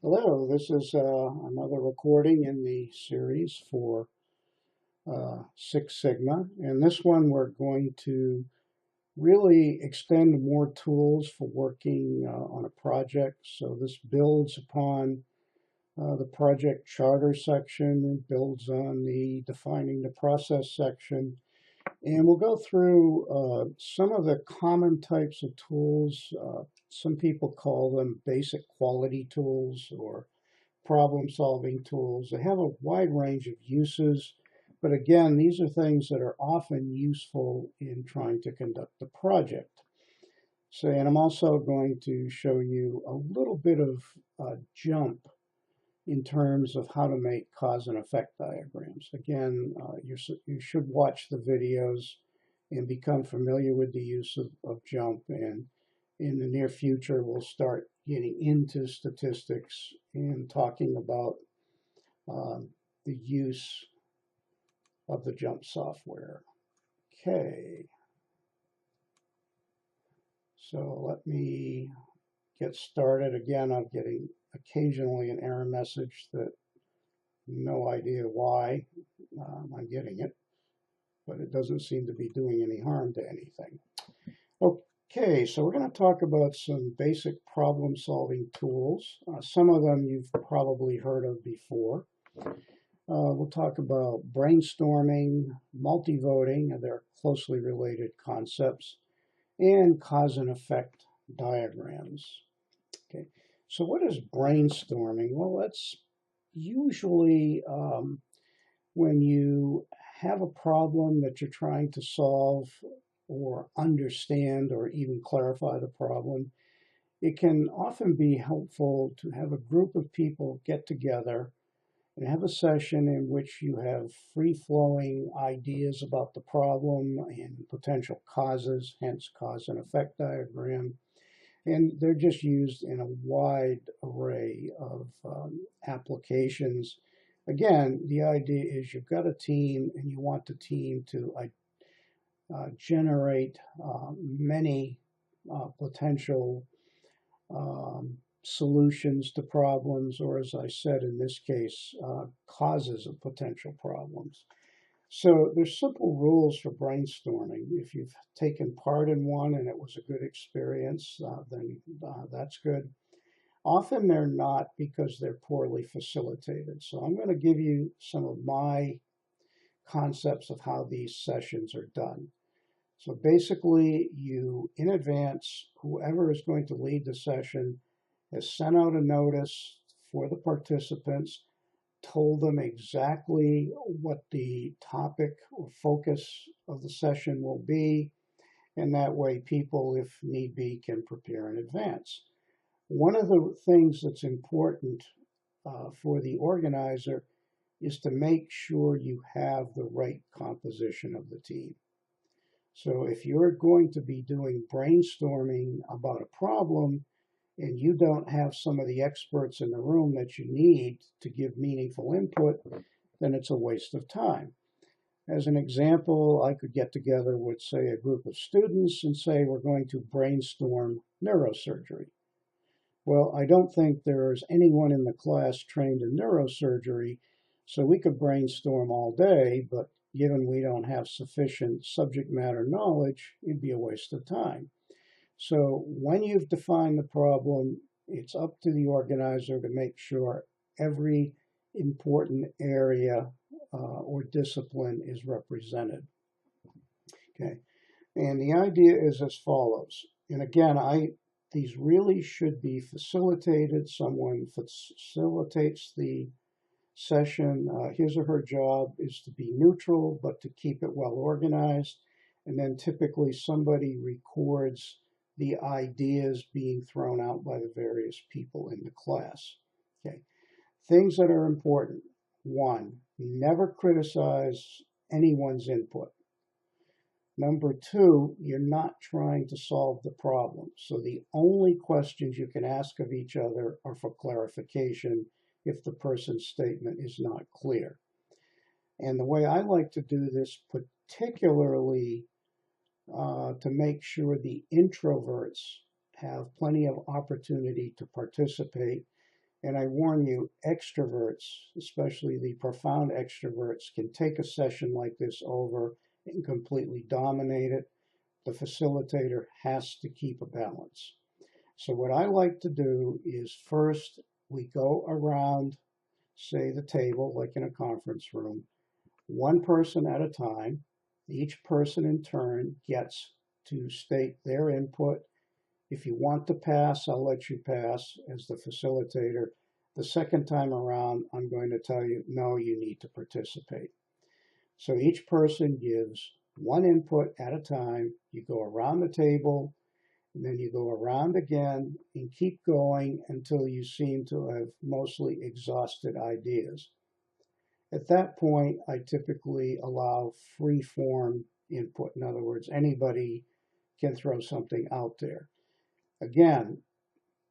Hello, this is another recording in the series for Six Sigma. And this one we're going to really extend more tools for working on a project. So this builds upon the project charter section, it builds on the defining the process section. And we'll go through some of the common types of tools. Some people call them basic quality tools or problem solving tools. They have a wide range of uses, but again, these are things that are often useful in trying to conduct the project. So, and I'm also going to show you a little bit of a jump in terms of how to make cause and effect diagrams. Again, you should watch the videos and become familiar with the use of jump. And in the near future, we'll start getting into statistics and talking about the use of the jump software. Okay, so let me get started. Again, I'm getting occasionally an error message that no idea why I'm getting it, but it doesn't seem to be doing any harm to anything. Okay, so we're going to talk about some basic problem solving tools. Some of them you've probably heard of before. We'll talk about brainstorming, multi-voting, and they're closely related concepts, and cause and effect diagrams. Okay, so what is brainstorming? Well, that's usually when you have a problem that you're trying to solve or understand or even clarify the problem. It can often be helpful to have a group of people get together and have a session in which you have free-flowing ideas about the problem and potential causes, hence cause and effect diagram. And they're just used in a wide array of applications. Again, the idea is you've got a team and you want the team to generate many potential solutions to problems, or as I said in this case, causes of potential problems. So there's simple rules for brainstorming. If you've taken part in one and it was a good experience, then that's good. Often they're not because they're poorly facilitated. So I'm going to give you some of my concepts of how these sessions are done. So basically, you in advance, whoever is going to lead the session has sent out a notice for the participants, told them exactly what the topic or focus of the session will be, and that way people, if need be, can prepare in advance. One of the things that's important for the organizer is to make sure you have the right composition of the team. So if you're going to be doing brainstorming about a problem and you don't have some of the experts in the room that you need to give meaningful input, then it's a waste of time. As an example, I could get together with, say, a group of students and say, we're going to brainstorm neurosurgery. Well, I don't think there's anyone in the class trained in neurosurgery, so we could brainstorm all day, but given we don't have sufficient subject matter knowledge, it'd be a waste of time. So when you've defined the problem, it's up to the organizer to make sure every important area or discipline is represented. Okay, and the idea is as follows. And again, these really should be facilitated. Someone facilitates the session. His or her job is to be neutral, but to keep it well organized. And then typically somebody records the ideas being thrown out by the various people in the class. Okay. Things that are important. One, never criticize anyone's input. Number two, you're not trying to solve the problem. So the only questions you can ask of each other are for clarification if the person's statement is not clear. And the way I like to do this, particularly to make sure the introverts have plenty of opportunity to participate, And I warn you, extroverts, especially the profound extroverts, can take a session like this over and completely dominate it. The facilitator has to keep a balance. So what I like to do is first we go around, say, the table, like in a conference room, one person at a time. Each person in turn gets to state their input. If you want to pass, I'll let you pass as the facilitator. The second time around, I'm going to tell you, no, you need to participate. So each person gives one input at a time. You go around the table, and then you go around again and keep going until you seem to have mostly exhausted ideas. At that point, I typically allow free form input. In other words, anybody can throw something out there. Again,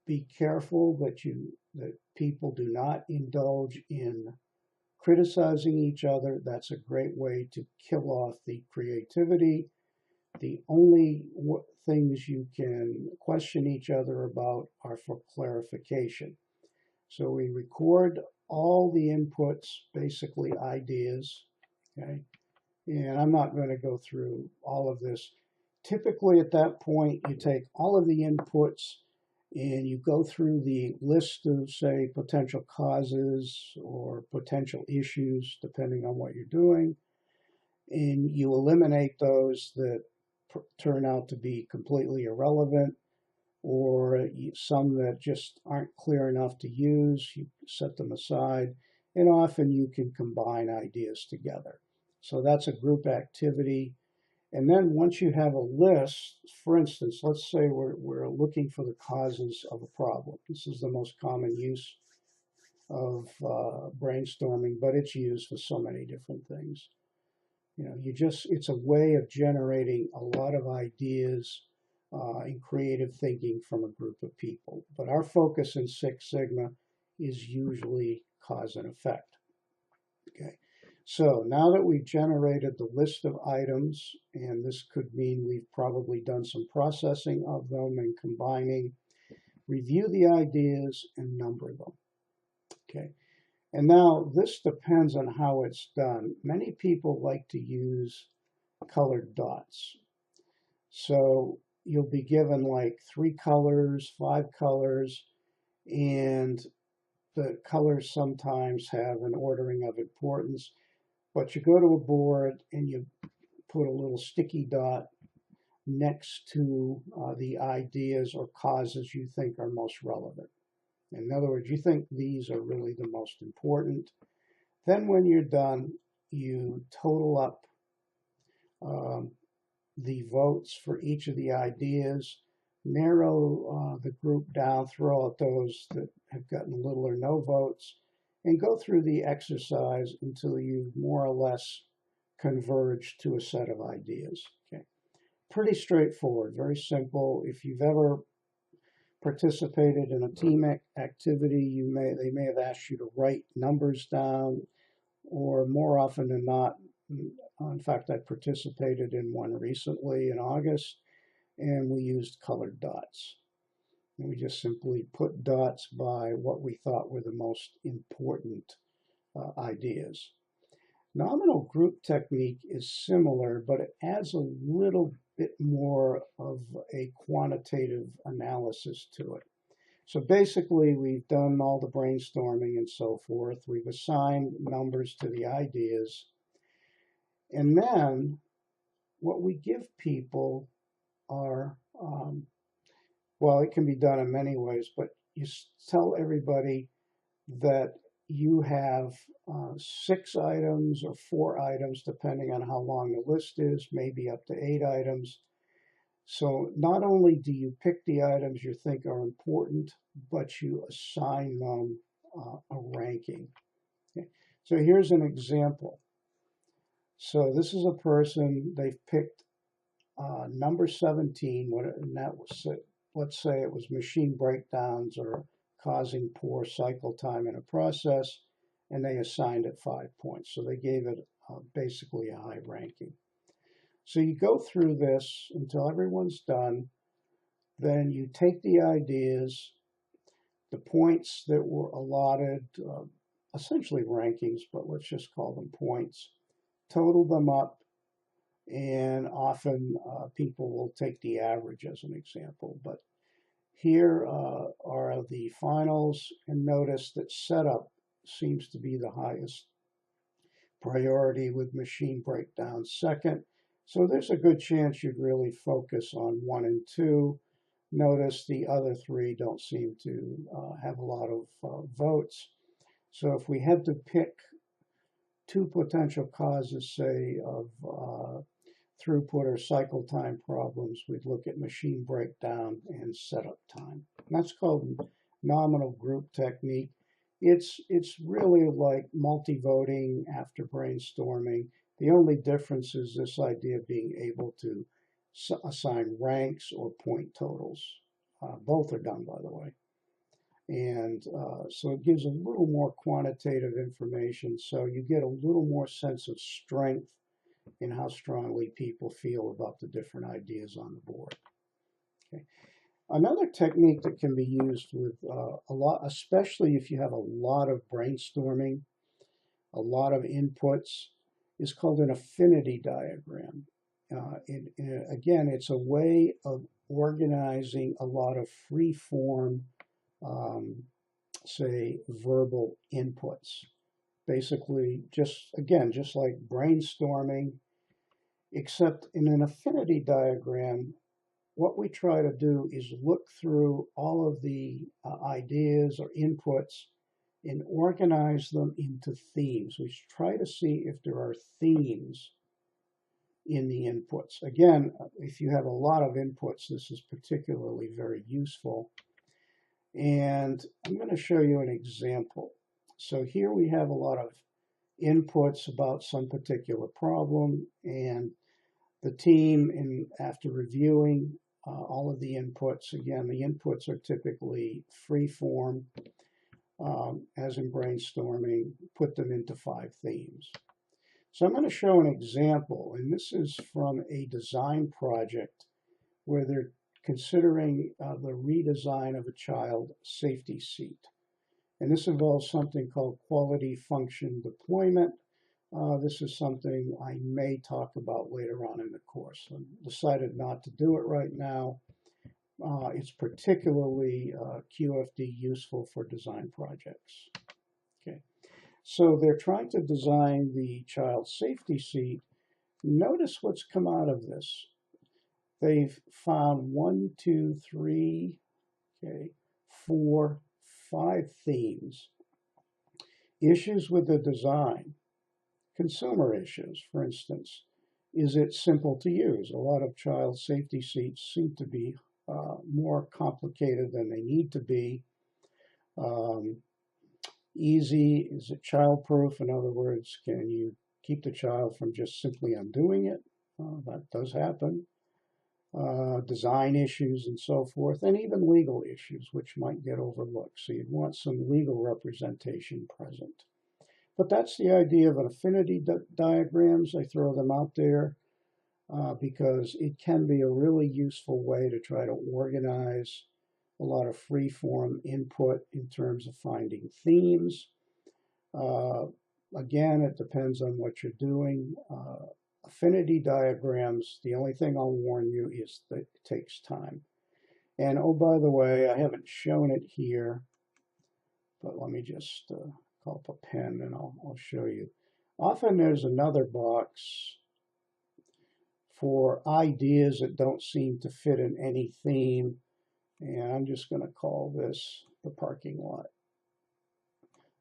be careful that people do not indulge in criticizing each other. That's a great way to kill off the creativity. The only things you can question each other about are for clarification. So we record all the inputs, basically ideas, okay? And I'm not going to go through all of this. Typically at that point, you take all of the inputs and you go through the list of, say, potential causes or potential issues, depending on what you're doing, and you eliminate those that turn out to be completely irrelevant, or some that just aren't clear enough to use. You set them aside, and often you can combine ideas together. So that's a group activity. And then once you have a list, for instance, let's say we're looking for the causes of a problem. This is the most common use of brainstorming, but it's used for so many different things. It's a way of generating a lot of ideas and creative thinking from a group of people. But our focus in Six Sigma is usually cause and effect. Okay. So now that we've generated the list of items, and this could mean we've probably done some processing of them and combining, review the ideas and number them. Okay. And now this depends on how it's done. Many people like to use colored dots. So you'll be given like 3 colors, 5 colors, and the colors sometimes have an ordering of importance. But you go to a board and you put a little sticky dot next to the ideas or causes you think are most relevant. In other words, you think these are really the most important. Then when you're done, you total up the votes for each of the ideas, narrow the group down, throw out those that have gotten little or no votes, and go through the exercise until you more or less converge to a set of ideas. Okay. Pretty straightforward, very simple. If you've ever participated in a team activity, they may have asked you to write numbers down, or more often than not, in fact, I participated in one recently in August, and we used colored dots. And we just simply put dots by what we thought were the most important ideas. Nominal group technique is similar, but it adds a little bit more of a quantitative analysis to it. So basically, we've done all the brainstorming and so forth. We've assigned numbers to the ideas. And then what we give people are, well, it can be done in many ways, but you tell everybody that you have 6 items or 4 items, depending on how long the list is, maybe up to 8 items. So not only do you pick the items you think are important, but you assign them a ranking. Okay. So here's an example. So this is a person, they've picked number 17, and that was, let's say it was machine breakdowns or causing poor cycle time in a process, and they assigned it 5 points. So they gave it basically a high ranking. So you go through this until everyone's done. Then you take the ideas, the points that were allotted, essentially rankings, but let's just call them points, total them up, and often people will take the average as an example. But here are the finals, and notice that setup seems to be the highest priority with machine breakdown second. So there's a good chance you'd really focus on 1 and 2. Notice the other 3 don't seem to have a lot of votes. So if we had to pick 2 potential causes, say, of throughput or cycle time problems, we'd look at machine breakdown and setup time. And that's called nominal group technique. It's really like multi-voting after brainstorming. The only difference is this idea of being able to assign ranks or point totals. Both are done, by the way. And so it gives a little more quantitative information, so you get a little more sense of strength in how strongly people feel about the different ideas on the board. Okay. Another technique that can be used with a lot, especially if you have a lot of brainstorming, a lot of inputs, is called an affinity diagram. Again, it's a way of organizing a lot of free form, say, verbal inputs. Basically, just like brainstorming, except in an affinity diagram, what we try to do is look through all of the ideas or inputs and organize them into themes. We try to see if there are themes in the inputs. Again, if you have a lot of inputs, this is particularly very useful. And I'm going to show you an example. So here we have a lot of inputs about some particular problem, and the team, after reviewing all of the inputs, again, the inputs are typically free form, as in brainstorming, put them into 5 themes. So I'm going to show an example, and this is from a design project where they're considering the redesign of a child safety seat. And this involves something called quality function deployment. This is something I may talk about later on in the course. I decided not to do it right now. It's particularly QFD useful for design projects. Okay, so they're trying to design the child safety seat. Notice what's come out of this. They've found 1, 2, 3, okay, 4, 5 themes. Issues with the design. Consumer issues, for instance. Is it simple to use? A lot of child safety seats seem to be more complicated than they need to be. Easy, is it child-proof? In other words, can you keep the child from just simply undoing it? That does happen. Design issues and so forth, and even legal issues, which might get overlooked. So you'd want some legal representation present. But that's the idea of an affinity diagrams. I throw them out there because it can be a really useful way to try to organize a lot of free-form input in terms of finding themes. Again, it depends on what you're doing. Affinity diagrams, the only thing I'll warn you is that it takes time. And oh, by the way, I haven't shown it here, but let me just call up a pen and I'll show you. Often there's another box for ideas that don't seem to fit in any theme, and I'm just going to call this the parking lot.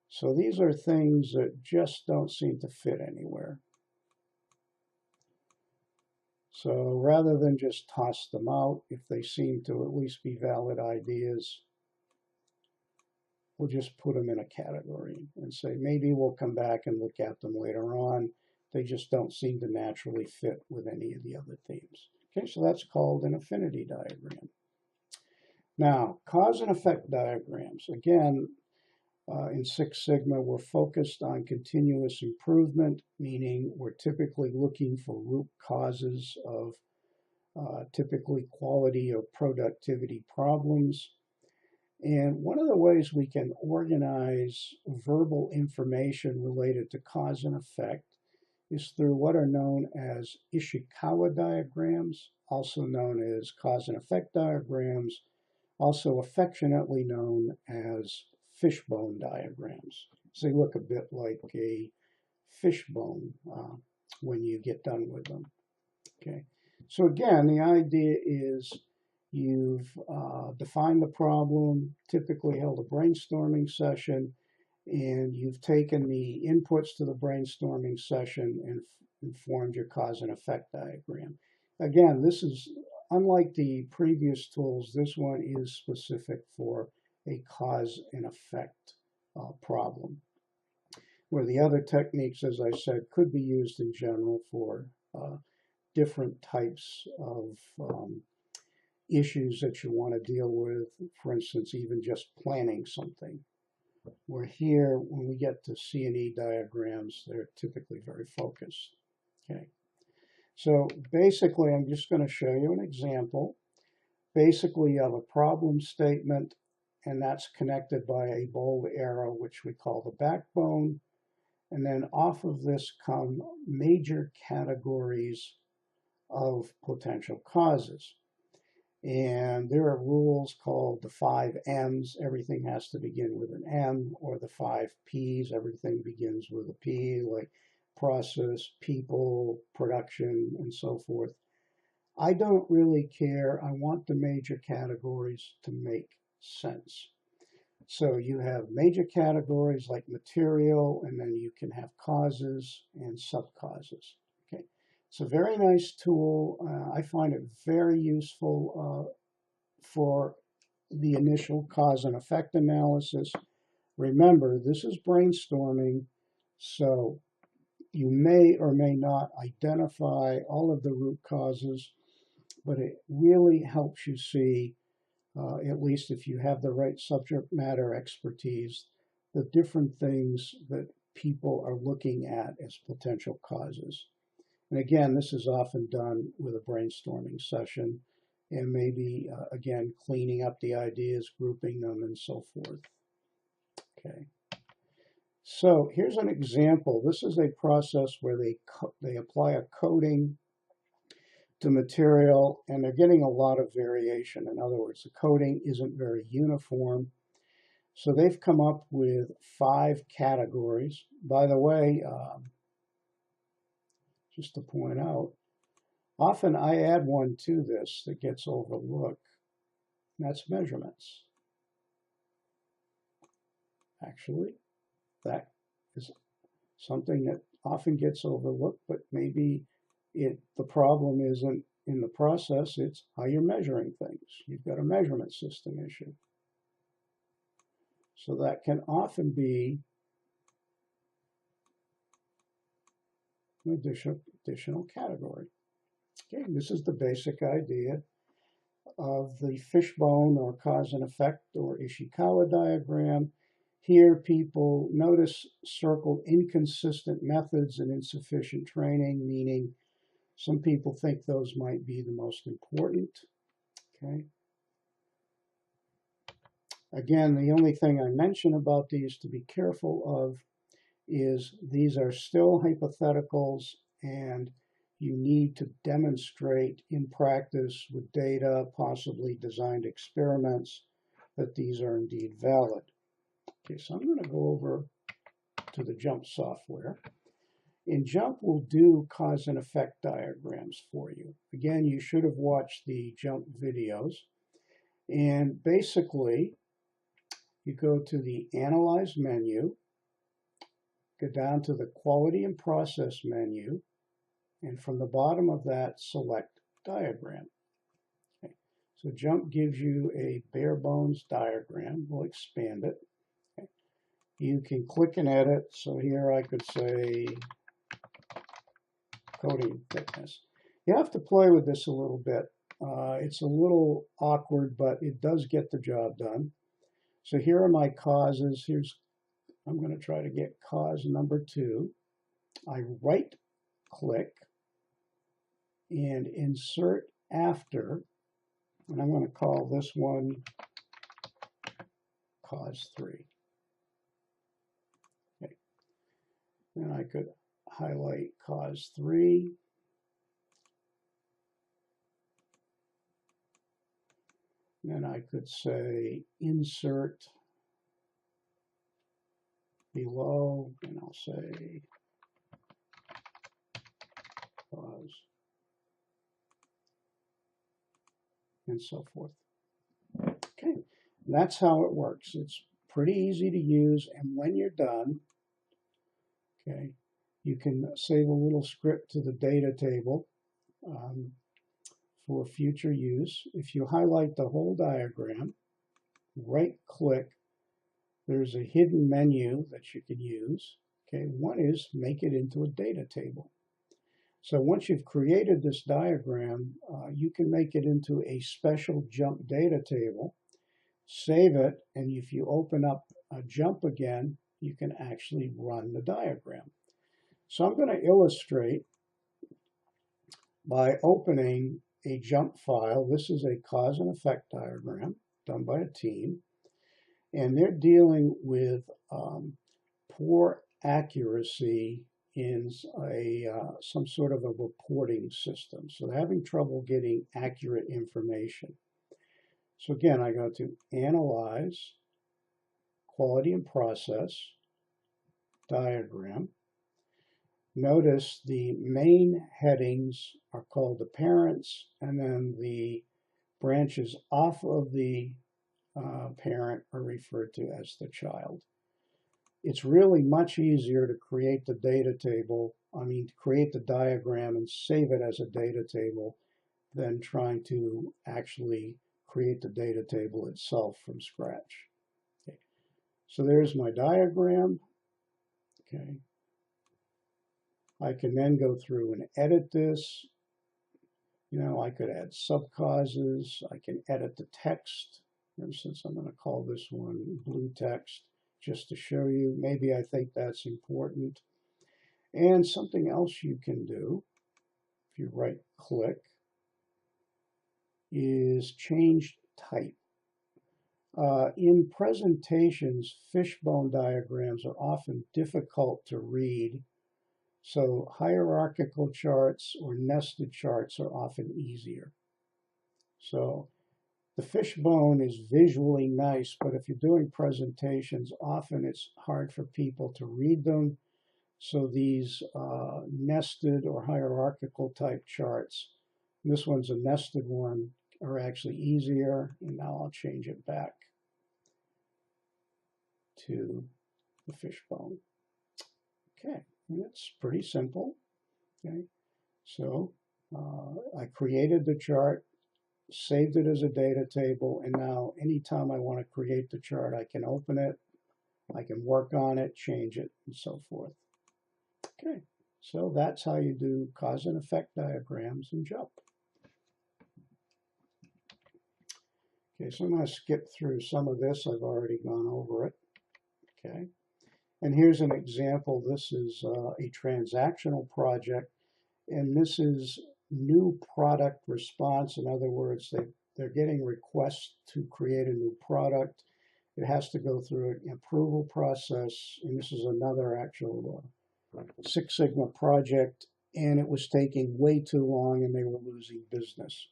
So these are things that just don't seem to fit anywhere. So rather than just toss them out, if they seem to at least be valid ideas, we'll just put them in a category and say maybe we'll come back and look at them later on. They just don't seem to naturally fit with any of the other themes. Okay, so that's called an affinity diagram. Now, cause and effect diagrams. Again, in Six Sigma, we're focused on continuous improvement, meaning we're typically looking for root causes of typically quality or productivity problems. And one of the ways we can organize verbal information related to cause and effect is through what are known as Ishikawa diagrams, also known as cause and effect diagrams, also affectionately known as fishbone diagrams. So they look a bit like a fishbone when you get done with them. Okay. So again, the idea is you've defined the problem, typically held a brainstorming session, and you've taken the inputs to the brainstorming session and formed your cause and effect diagram. Again, this is unlike the previous tools. This one is specific for a cause and effect problem, where the other techniques, as I said, could be used in general for different types of issues that you want to deal with. For instance, even just planning something. Where here, when we get to C&E diagrams, they're typically very focused. Okay. So basically, I'm just going to show you an example. Basically, you have a problem statement, and that's connected by a bold arrow, which we call the backbone. And then off of this come major categories of potential causes. And there are rules called the 5 M's. Everything has to begin with an M, or the 5 P's. Everything begins with a P, like process, people, production, and so forth. I don't really care. I want the major categories to make sense. So you have major categories like material, and then you can have causes and subcauses. Okay. It's a very nice tool. I find it very useful for the initial cause and effect analysis. Remember, this is brainstorming, so you may or may not identify all of the root causes, but it really helps you see, at least if you have the right subject matter expertise, the different things that people are looking at as potential causes. And again, this is often done with a brainstorming session, and maybe, again, cleaning up the ideas, grouping them, and so forth. Okay. So here's an example. This is a process where they apply a coating to material, and they're getting a lot of variation. In other words, the coating isn't very uniform. So they've come up with 5 categories. By the way, just to point out, often I add one to this that gets overlooked. That's measurements. Actually, that is something that often gets overlooked, but maybe the problem isn't in the process, it's how you're measuring things. You've got a measurement system issue. So that can often be an additional category. Okay, this is the basic idea of the fishbone or cause and effect or Ishikawa diagram. Here, people notice circled inconsistent methods and insufficient training, meaning some people think those might be the most important. Okay. Again, the only thing I mention about these to be careful of is these are still hypotheticals, and you need to demonstrate in practice with data, possibly designed experiments, that these are indeed valid. Okay, so I'm going to go over to the JUMP software. In JUMP, we'll do cause and effect diagrams for you. Again, you should have watched the JUMP videos. And basically, you go to the Analyze menu, go down to the Quality and Process menu, and from the bottom of that, select Diagram. Okay. So JUMP gives you a bare bones diagram. We'll expand it. Okay. You can click and edit. So here I could say coating thickness. You have to play with this a little bit. It's a little awkward, but it does get the job done. So here are my causes. I'm going to try to get cause number 2. I right click and insert after, and I'm going to call this one cause 3. Okay. Then I could highlight cause 3. Then I could say insert below, and I'll say cause, and so forth. Okay, that's how it works. It's pretty easy to use, and when you're done, okay, you can save a little script to the data table for future use. If you highlight the whole diagram, right-click, there's a hidden menu that you can use. Okay, one is make it into a data table. So once you've created this diagram, you can make it into a special jump data table, save it, and if you open up a jump again, you can actually run the diagram. So I'm going to illustrate by opening a jump file. This is a cause and effect diagram done by a team, and they're dealing with poor accuracy in some sort of a reporting system. So they're having trouble getting accurate information. So again, I go to Analyze, Quality and Process, Diagram. Notice the main headings are called the parents, and then the branches off of the parent are referred to as the child. It's really much easier to create the data table, to create the diagram and save it as a data table than trying to actually create the data table itself from scratch. Okay. So there's my diagram. Okay. I can then go through and edit this. I could add subcauses. I can edit the text. For instance, I'm going to call this one blue text just to show you. Maybe I think that's important. And something else you can do, if you right click, is change type. In presentations, fishbone diagrams are often difficult to read, so hierarchical charts or nested charts are often easier. So the fishbone is visually nice, but if you're doing presentations, often it's hard for people to read them. So these nested or hierarchical type charts, this one's a nested one, are actually easier. And now I'll change it back to the fishbone. Okay, and it's pretty simple. Okay, so I created the chart, saved it as a data table, and now anytime I want to create the chart, I can open it, I can work on it, change it, and so forth. Okay, so that's how you do cause and effect diagrams in JUMP. Okay, so I'm going to skip through some of this. I've already gone over it. Okay, and here's an example. This is a transactional project, and this is new product response. In other words, they're getting requests to create a new product. It has to go through an approval process, and this is another actual Six Sigma project, and it was taking way too long, and they were losing business.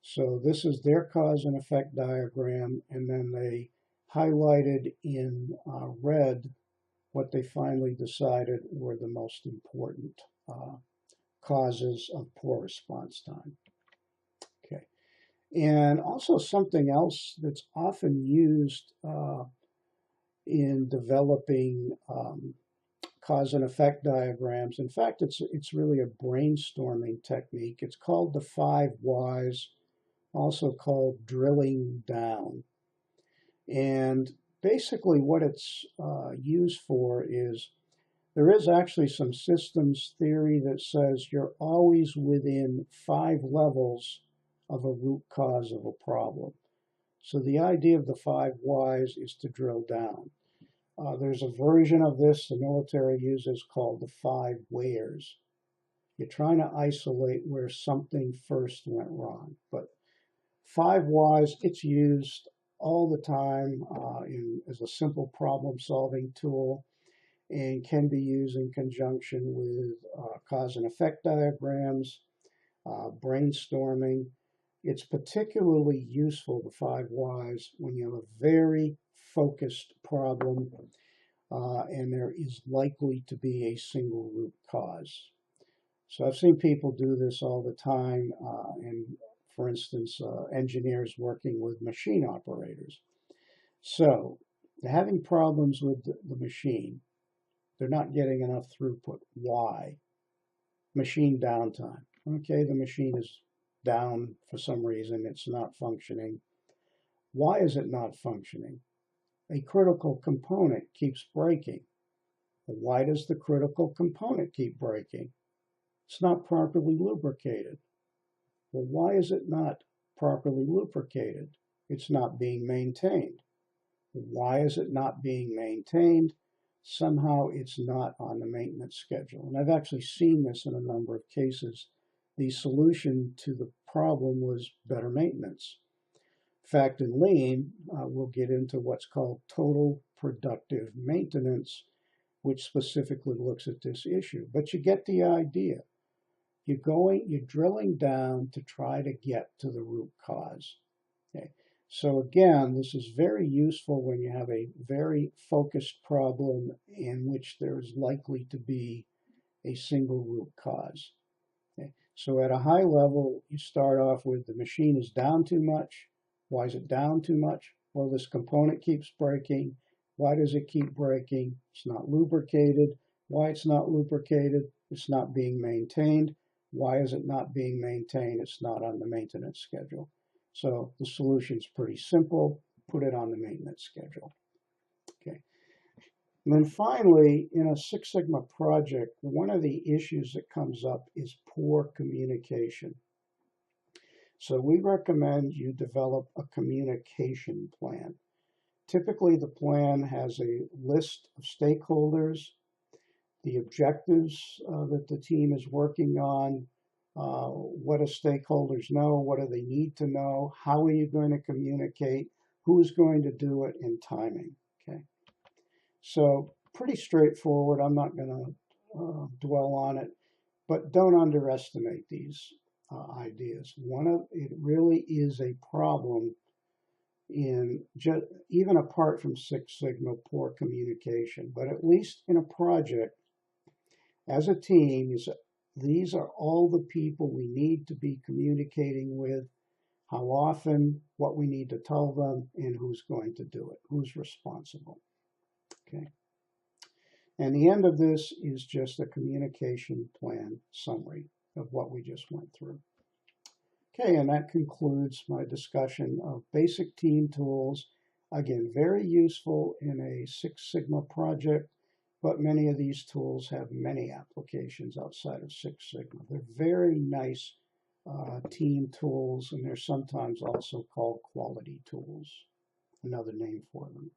So this is their cause and effect diagram, and then they highlighted in red what they finally decided were the most important causes of poor response time. Okay, and also something else that's often used in developing cause and effect diagrams. In fact, it's really a brainstorming technique. It's called the 5 whys, also called drilling down. And basically what it's used for is there is actually some systems theory that says you're always within 5 levels of a root cause of a problem. So the idea of the 5 whys is to drill down. There's a version of this the military uses called the 5 wheres. You're trying to isolate where something first went wrong. But 5 whys, it's used all the time as a simple problem-solving tool and can be used in conjunction with cause and effect diagrams, brainstorming. It's particularly useful, the 5 whys, when you have a very focused problem and there is likely to be a single root cause. So I've seen people do this all the time, and for instance, engineers working with machine operators. So they're having problems with the machine. They're not getting enough throughput. Why? Machine downtime. Okay, the machine is down for some reason. It's not functioning. Why is it not functioning? A critical component keeps breaking. Why does the critical component keep breaking? It's not properly lubricated. Well, why is it not properly lubricated? It's not being maintained. Why is it not being maintained? Somehow it's not on the maintenance schedule. And I've actually seen this in a number of cases. The solution to the problem was better maintenance. In fact, in Lean, we'll get into what's called total productive maintenance, which specifically looks at this issue. But you get the idea. You're drilling down to try to get to the root cause. Okay. So again, this is very useful when you have a very focused problem in which there is likely to be a single root cause. Okay. So at a high level, you start off with the machine is down too much. Why is it down too much? Well, this component keeps breaking. Why does it keep breaking? It's not lubricated. Why it's not lubricated? It's not being maintained. Why is it not being maintained? It's not on the maintenance schedule. So the solution is pretty simple. Put it on the maintenance schedule. Okay. And then finally, in a Six Sigma project, one of the issues that comes up is poor communication. So we recommend you develop a communication plan. Typically, the plan has a list of stakeholders, the objectives that the team is working on, what do stakeholders know, what do they need to know, how are you going to communicate, who's going to do it, and timing. Okay, so pretty straightforward. I'm not going to dwell on it, but don't underestimate these ideas. It really is a problem in even apart from Six Sigma poor communication, but at least in a project as a team, these are all the people we need to be communicating with, how often, what we need to tell them, and who's going to do it, who's responsible. Okay. And the end of this is just a communication plan summary of what we just went through. Okay, and that concludes my discussion of basic team tools. Again, very useful in a Six Sigma project, but many of these tools have many applications outside of Six Sigma. They're very nice team tools, and they're sometimes also called quality tools, another name for them.